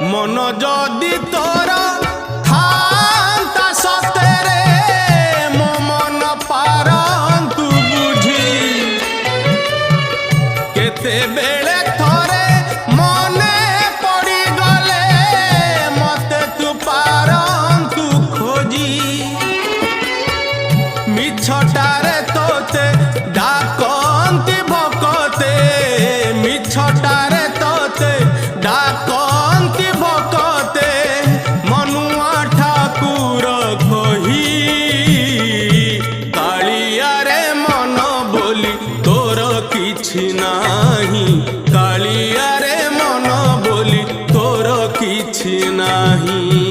मन जदि तोर थांता सतेरे मो मन पारंतु बुझी केते बेले थोरे मने पड़ी गले मते तू पारंतु खोजी मिछटारे तोते डाकंती भकते मिछटारे तोते डाकंती भकते मनुआ ठाकुर कही कालिया रे मन बोली तोर किछि नाही कालिया रे मन बोली तोर किछि नाही।